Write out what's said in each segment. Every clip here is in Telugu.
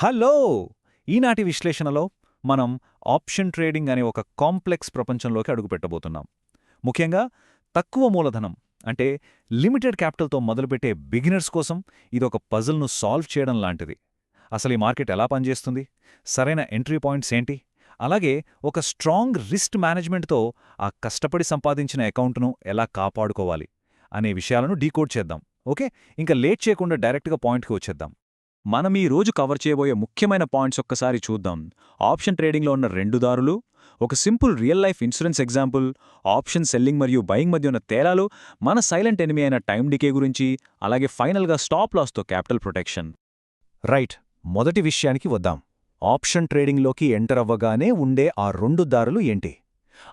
హలో! ఈనాటి విశ్లేషణలో మనం ఆప్షన్ ట్రేడింగ్ అనే ఒక కాంప్లెక్స్ ప్రపంచంలోకి అడుగుపెట్టబోతున్నాం. ముఖ్యంగా తక్కువ మూలధనం అంటే లిమిటెడ్ క్యాపిటల్తో మొదలుపెట్టే బిగినర్స్ కోసం ఇదొక పజిల్ను సాల్వ్ చేయడం లాంటిది. అసలు ఈ మార్కెట్ ఎలా పనిచేస్తుంది? సరైన ఎంట్రీ పాయింట్స్ ఏంటి? అలాగే ఒక స్ట్రాంగ్ రిస్క్ మేనేజ్మెంట్తో ఆ కష్టపడి సంపాదించిన అకౌంట్ను ఎలా కాపాడుకోవాలి అనే విషయాలను డీకోడ్ చేద్దాం. ఓకే, ఇంకా లేట్ చేయకుండా డైరెక్ట్గా పాయింట్కి వచ్చేద్దాం. మనం ఈ రోజు కవర్ చేయబోయే ముఖ్యమైన పాయింట్స్ ఒక్కసారి చూద్దాం. ఆప్షన్ ట్రేడింగ్లో ఉన్న రెండు దారులు, ఒక simple real life insurance example, option selling మరియు బయింగ్ మధ్య ఉన్న తేడాలు, మన సైలెంట్ ఎనిమీ అయిన టైం డికే గురించి, అలాగే ఫైనల్గా స్టాప్ లాస్తో క్యాపిటల్ ప్రొటెక్షన్. రైట్, మొదటి విషయానికి వద్దాం. ఆప్షన్ ట్రేడింగ్లోకి ఎంటర్ అవ్వగానే ఉండే ఆ రెండు దారులు ఏంటి?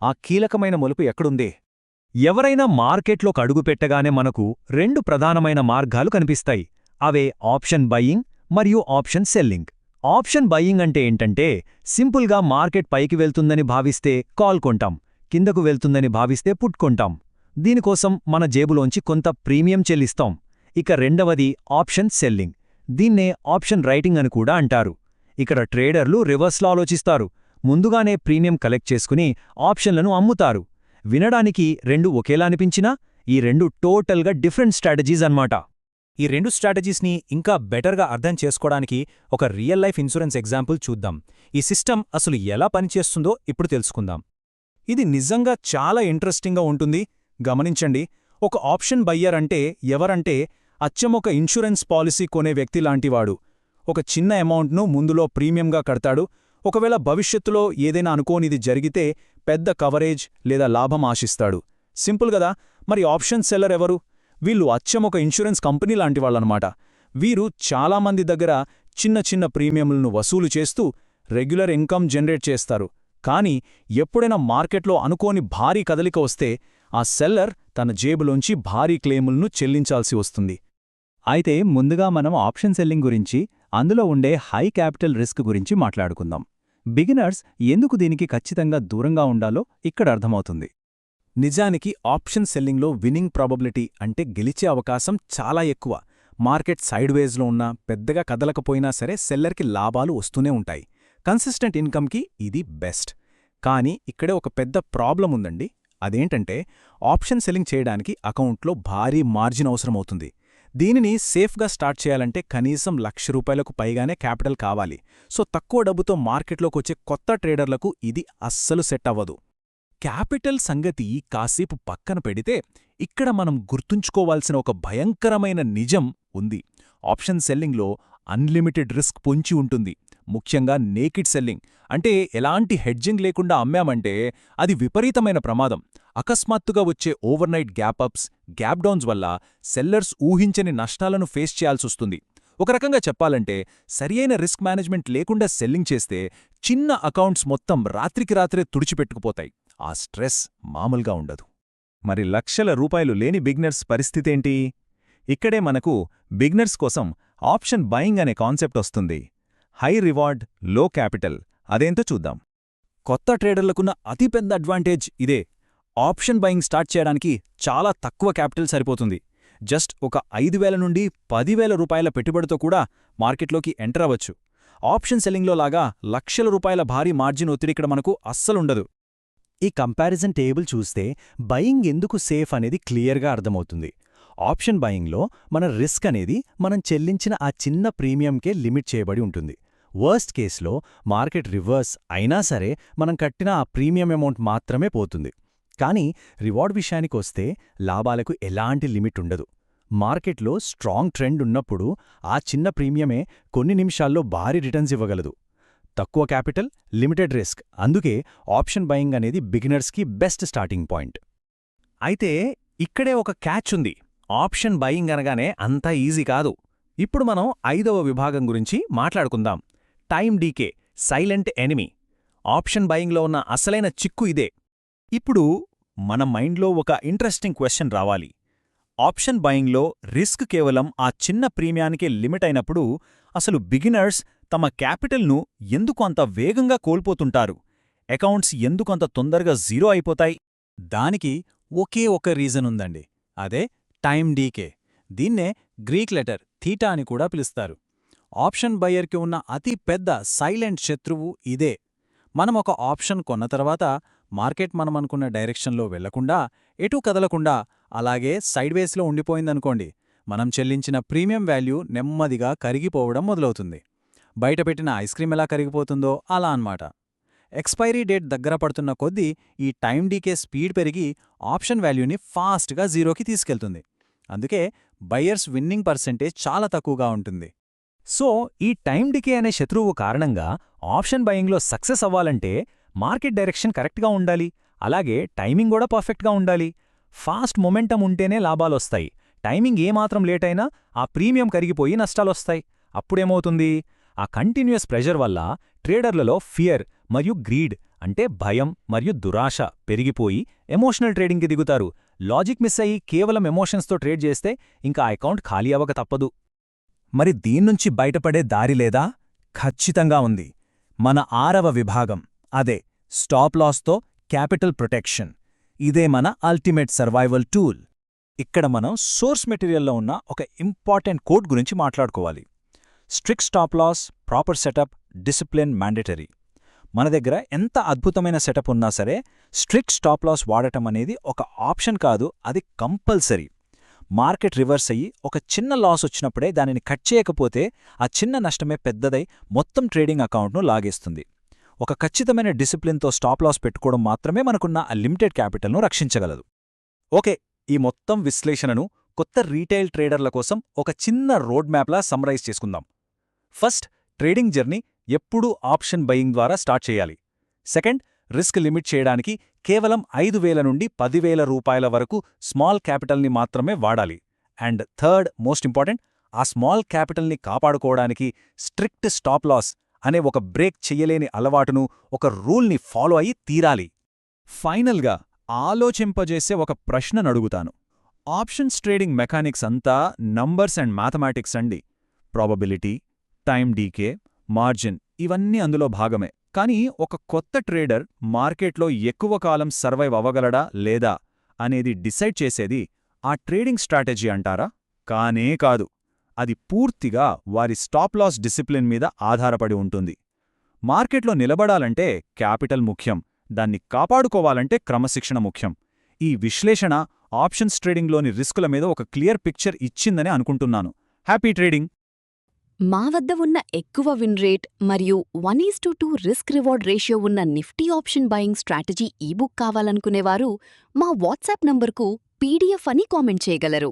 ఆ కీలకమైన మలుపు ఎక్కడుంది? ఎవరైనా మార్కెట్లోకి అడుగుపెట్టగానే మనకు రెండు ప్రధానమైన మార్గాలు కనిపిస్తాయి. అవే ఆప్షన్ బయింగ్ మరియు ఆప్షన్ సెల్లింగ్. ఆప్షన్ బయింగ్ అంటే ఏంటంటే సింపుల్గా మార్కెట్ పైకి వెళ్తుందని భావిస్తే కాల్ కొంటాం, కిందకు వెళ్తుందని భావిస్తే పుట్ కొంటాం. దీనికోసం మన జేబులోంచి కొంత ప్రీమియం చెల్లిస్తాం. ఇక రెండవది ఆప్షన్ సెల్లింగ్. దీన్నే ఆప్షన్ రైటింగ్ అని కూడా అంటారు. ఇక్కడ ట్రేడర్లు రివర్స్లో ఆలోచిస్తారు. ముందుగానే ప్రీమియం కలెక్ట్ చేసుకుని ఆప్షన్లను అమ్ముతారు. వినడానికి రెండు ఒకేలా అనిపించినా ఈ రెండు టోటల్గా డిఫరెంట్ స్ట్రాటజీస్ అన్నమాట. ఈ రెండు స్ట్రాటజీస్ని ఇంకా బెటర్గా అర్థం చేసుకోవడానికి ఒక రియల్ లైఫ్ ఇన్సూరెన్స్ ఎగ్జాంపుల్ చూద్దాం. ఈ సిస్టమ్ అసలు ఎలా పనిచేస్తుందో ఇప్పుడు తెలుసుకుందాం. ఇది నిజంగా చాలా ఇంట్రెస్టింగ్గా ఉంటుంది. గమనించండి, ఒక ఆప్షన్ బయ్యర్ అంటే ఎవరంటే అచ్చం ఒక ఇన్సూరెన్స్ పాలసీ కొనే వ్యక్తి లాంటివాడు. ఒక చిన్న అమౌంట్ను ముందులో ప్రీమియంగా కడతాడు. ఒకవేళ భవిష్యత్తులో ఏదైనా అనుకోనిది జరిగితే పెద్ద కవరేజ్ లేదా లాభం ఆశిస్తాడు. సింపుల్ గదా. మరి ఆప్షన్ సెల్లర్ ఎవరు? వీళ్ళు అచ్చం ఒక ఇన్సూరెన్స్ కంపెనీ లాంటివాళ్లన్నమాట. వీరు చాలామంది దగ్గర చిన్న చిన్న ప్రీమియంలను వసూలు చేస్తూ రెగ్యులర్ ఇన్కమ్ జనరేట్ చేస్తారు. కానీ ఎప్పుడైనా మార్కెట్లో అనుకోని భారీ కదలిక వస్తే ఆ సెల్లర్ తన జేబులోంచి భారీ క్లెయిములను చెల్లించాల్సి వస్తుంది. అయితే ముందుగా మనం ఆప్షన్ సెల్లింగ్ గురించి, అందులో ఉండే హై క్యాపిటల్ రిస్క్ గురించి మాట్లాడుకుందాం. బిగినర్స్ ఎందుకు దీనికి ఖచ్చితంగా దూరంగా ఉండాలో ఇక్కడ అర్థమవుతుంది. నిజానికి ఆప్షన్ సెల్లింగ్లో విన్నింగ్ ప్రాబబిలిటీ అంటే గెలిచే అవకాశం చాలా ఎక్కువ. మార్కెట్ సైడ్ వేజ్లో ఉన్నా పెద్దగా కదలకపోయినా సరే సెల్లర్కి లాభాలు వస్తూనే ఉంటాయి. కన్సిస్టెంట్ ఇన్కమ్కి ఇది బెస్ట్. కానీ ఇక్కడే ఒక పెద్ద ప్రాబ్లం ఉందండి. అదేంటంటే ఆప్షన్ సెల్లింగ్ చేయడానికి అకౌంట్లో భారీ మార్జిన్ అవసరమవుతుంది. దీనిని సేఫ్గా స్టార్ట్ చేయాలంటే కనీసం ₹1,00,000 పైగానే క్యాపిటల్ కావాలి. సో తక్కువ డబ్బుతో మార్కెట్లోకొచ్చే కొత్త ట్రేడర్లకు ఇది అస్సలు సెట్ అవ్వదు. క్యాపిటల్ సంగతి కాసేపు పక్కన పెడితే ఇక్కడ మనం గుర్తుంచుకోవాల్సిన ఒక భయంకరమైన నిజం ఉంది. ఆప్షన్ సెల్లింగ్లో అన్లిమిటెడ్ రిస్క్ పొంచి ఉంటుంది. ముఖ్యంగా నేకిడ్ సెల్లింగ్ అంటే ఎలాంటి హెడ్జింగ్ లేకుండా అమ్మామంటే అది విపరీతమైన ప్రమాదం. అకస్మాత్తుగా వచ్చే ఓవర్నైట్ గ్యాపప్స్, గ్యాప్ డౌన్స్ వల్ల సెల్లర్స్ ఊహించని నష్టాలను ఫేస్ చేయాల్సొస్తుంది. ఒక రకంగా చెప్పాలంటే సరియైన రిస్క్ మేనేజ్మెంట్ లేకుండా సెల్లింగ్ చేస్తే చిన్న అకౌంట్స్ మొత్తం రాత్రికి రాత్రే తుడిచిపెట్టుకుపోతాయి. ఆ స్ట్రెస్ మామూలుగా ఉండదు. మరి ₹1,00,000 లేని బిగినర్స్ పరిస్థితేంటి? ఇక్కడే మనకు బిగినర్స్ కోసం ఆప్షన్ బయింగ్ అనే కాన్సెప్ట్ వస్తుంది. హై రివార్డ్, లో క్యాపిటల్. అదేంతో చూద్దాం. కొత్త ట్రేడర్లకున్న అతిపెద్ద అడ్వాంటేజ్ ఇదే. ఆప్షన్ బయింగ్ స్టార్ట్ చేయడానికి చాలా తక్కువ క్యాపిటల్ సరిపోతుంది. జస్ట్ ఒక ₹5,000 నుండి ₹10,000 పెట్టుబడితో కూడా మార్కెట్లోకి ఎంటర్ అవ్వచ్చు. ఆప్షన్ సెల్లింగ్లో లాగా ₹1,00,000 భారీ మార్జిన్ ఒత్తిడి ఇక్కడ మనకు అస్సలుండదు. ఈ కంపారిజన్ టేబుల్ చూస్తే బయింగ్ ఎందుకు సేఫ్ అనేది క్లియర్గా అర్థమవుతుంది. ఆప్షన్ బయింగ్లో మన రిస్క్ అనేది మనం చెల్లించిన ఆ చిన్న ప్రీమియంకే లిమిట్ చేయబడి ఉంటుంది. వర్స్ట్ కేస్లో మార్కెట్ రివర్స్ అయినా సరే మనం కట్టిన ఆ ప్రీమియం అమౌంట్ మాత్రమే పోతుంది. కానీ రివార్డ్ విషయానికొస్తే లాభాలకు ఎలాంటి లిమిట్ ఉండదు. మార్కెట్లో స్ట్రాంగ్ ట్రెండ్ ఉన్నప్పుడు ఆ చిన్న ప్రీమియమే కొన్ని నిమిషాల్లో భారీ రిటర్న్స్ ఇవ్వగలదు. తక్కువ క్యాపిటల్, లిమిటెడ్ రిస్క్. అందుకే ఆప్షన్ బయింగ్ అనేది బిగినర్స్కి బెస్ట్ స్టార్టింగ్ పాయింట్. అయితే ఇక్కడే ఒక క్యాచ్ ఉంది. ఆప్షన్ బయింగ్ అనగానే అంత ఈజీ కాదు. ఇప్పుడు మనం 5వ విభాగం గురించి మాట్లాడుకుందాం. Time decay, silent enemy. Option బయింగ్లో ఉన్న అసలైన చిక్కు ఇదే. ఇప్పుడు మన మైండ్లో ఒక ఇంట్రెస్టింగ్ క్వశ్చన్ రావాలి. ఆప్షన్ బయింగ్లో రిస్క్ కేవలం ఆ చిన్న ప్రీమియానికే లిమిట్ అయినప్పుడు అసలు బిగినర్స్ తమ క్యాపిటల్ను ఎందుకు అంత వేగంగా కోల్పోతుంటారు? అకౌంట్స్ ఎందుకు అంత తొందరగా జీరో అయిపోతాయి? దానికి ఒకే ఒక రీజన్ ఉందండి. అదే టైం డీకే. దీన్నే గ్రీక్ లెటర్ థీటా అని కూడా పిలుస్తారు. ఆప్షన్ బయ్యర్కి ఉన్న అతి పెద్ద సైలెంట్ శత్రువు ఇదే. మనం ఒక ఆప్షన్ కొన్న తర్వాత మార్కెట్ మనం అనుకున్న డైరెక్షన్లో వెళ్లకుండా, ఎటూ కదలకుండా అలాగే సైడ్వేస్లో ఉండిపోయిందనుకోండి, మనం చెల్లించిన ప్రీమియం వాల్యూ నెమ్మదిగా కరిగిపోవడం మొదలవుతుంది. బయటపెట్టిన ఐస్ క్రీం ఎలా కరిగిపోతుందో అలా అన్నమాట. ఎక్స్పైరీ డేట్ దగ్గర పడుతున్న కొద్దీ ఈ టైం డీకే స్పీడ్ పెరిగి ఆప్షన్ వాల్యూని ఫాస్ట్గా జీరోకి తీసుకెళ్తుంది. అందుకే బయ్యర్స్ విన్నింగ్ పర్సెంటేజ్ చాలా తక్కువగా ఉంటుంది. సో ఈ టైం డికే అనే శత్రువు కారణంగా ఆప్షన్ బయింగ్లో సక్సెస్ అవ్వాలంటే మార్కెట్ డైరెక్షన్ కరెక్ట్గా ఉండాలి, అలాగే టైమింగ్ కూడా పర్ఫెక్ట్గా ఉండాలి. ఫాస్ట్ మొమెంటం ఉంటేనే లాభాలొస్తాయి. టైమింగ్ ఏమాత్రం లేట్ అయినా ఆ ప్రీమియం కరిగిపోయి నష్టాలొస్తాయి. అప్పుడేమవుతుంది? ఆ కంటిన్యూయస్ ప్రెషర్ వల్ల ట్రేడర్లలో ఫియర్ మరియు గ్రీడ్ అంటే భయం మరియు దురాశ పెరిగిపోయి ఎమోషనల్ ట్రేడింగ్కి దిగుతారు. లాజిక్ మిస్ అయ్యి కేవలం ఎమోషన్స్తో ట్రేడ్ చేస్తే ఇంకా ఆ అకౌంట్ ఖాళీ అవ్వక తప్పదు. మరి దీన్నుంచి బయటపడే దారి లేదా? ఖచ్చితంగా ఉంది. మన 6వ విభాగం, అదే స్టాప్ లాస్తో క్యాపిటల్ ప్రొటెక్షన్. ఇదే మన అల్టిమేట్ సర్వైవల్ టూల్. ఇక్కడ మనం సోర్స్ మెటీరియల్లో ఉన్న ఒక ఇంపార్టెంట్ కోడ్ గురించి మాట్లాడుకోవాలి. Strict stop loss, proper setup, discipline mandatory. మన దగ్గర ఎంత అద్భుతమైన సెటప్ ఉన్నా సరే స్ట్రిక్ట్ స్టాప్ లాస్ వాడటం అనేది ఒక ఆప్షన్ కాదు, అది కంపల్సరీ. మార్కెట్ రివర్స్ అయ్యి ఒక చిన్న లాస్ వచ్చినప్పుడే దానిని కట్ చేయకపోతే ఆ చిన్న నష్టమే పెద్దదై మొత్తం ట్రేడింగ్ అకౌంట్ను లాగేస్తుంది. ఒక ఖచ్చితమైన డిసిప్లిన్తో స్టాప్ లాస్ పెట్టుకోవడం మాత్రమే మనకున్న ఆ లిమిటెడ్ క్యాపిటల్ను రక్షించగలదు. ఓకే, ఈ మొత్తం విశ్లేషణను కొత్త రీటైల్ ట్రేడర్ల కోసం ఒక చిన్న రోడ్ మ్యాప్లా సమ్మరైజ్ చేసుకుందాం. ఫస్ట్, ట్రేడింగ్ జర్నీ ఎప్పుడూ ఆప్షన్ బయింగ్ ద్వారా స్టార్ట్ చేయాలి. సెకండ్, రిస్క్ లిమిట్ చేయడానికి కేవలం 5,000 నుండి 10,000 రూపాయల వరకు స్మాల్ క్యాపిటల్ని మాత్రమే వాడాలి. అండ్ థర్డ్ మోస్ట్ ఇంపార్టెంట్, ఆ స్మాల్ క్యాపిటల్ని కాపాడుకోవడానికి స్ట్రిక్ట్ స్టాప్ లాస్ అనే ఒక బ్రేక్ చెయ్యలేని అలవాటును, ఒక రూల్ని ఫాలో అయ్యి తీరాలి. ఫైనల్గా ఆలోచింపజేసే ఒక ప్రశ్ననడుగుతాను. ఆప్షన్స్ ట్రేడింగ్ మెకానిక్స్ అంతా నంబర్స్ అండ్ మ్యాథమెటిక్స్ అండి. ప్రాబబిలిటీ, టైం డీకే, మార్జిన్ ఇవన్నీ అందులో భాగమే. కానీ ఒక కొత్త ట్రేడర్ మార్కెట్లో ఎక్కువ కాలం సర్వైవ్ అవ్వగలడా లేదా అనేది డిసైడ్ చేసేది ఆ ట్రేడింగ్ స్ట్రాటజీ అంటారా? కానే కాదు. అది పూర్తిగా వారి స్టాప్ లాస్ డిసిప్లిన్ మీద ఆధారపడి ఉంటుంది. మార్కెట్లో నిలబడాలంటే క్యాపిటల్ ముఖ్యం, దాన్ని కాపాడుకోవాలంటే క్రమశిక్షణ ముఖ్యం. ఈ విశ్లేషణ ఆప్షన్స్ ట్రేడింగ్లోని రిస్కుల మీద ఒక క్లియర్ పిక్చర్ ఇచ్చిందని అనుకుంటున్నాను. Happy trading! మా వద్ద ఉన్న ఎక్కువ విన్ రేట్ మరియు 1:2 రిస్క్ రివార్డ్ రేషియో ఉన్న Nifty option buying strategy ebook కావాలనుకునేవారు మా వాట్సాప్ నంబర్కు పీడీఎఫ్ అని కామెంట్ చేయగలరు.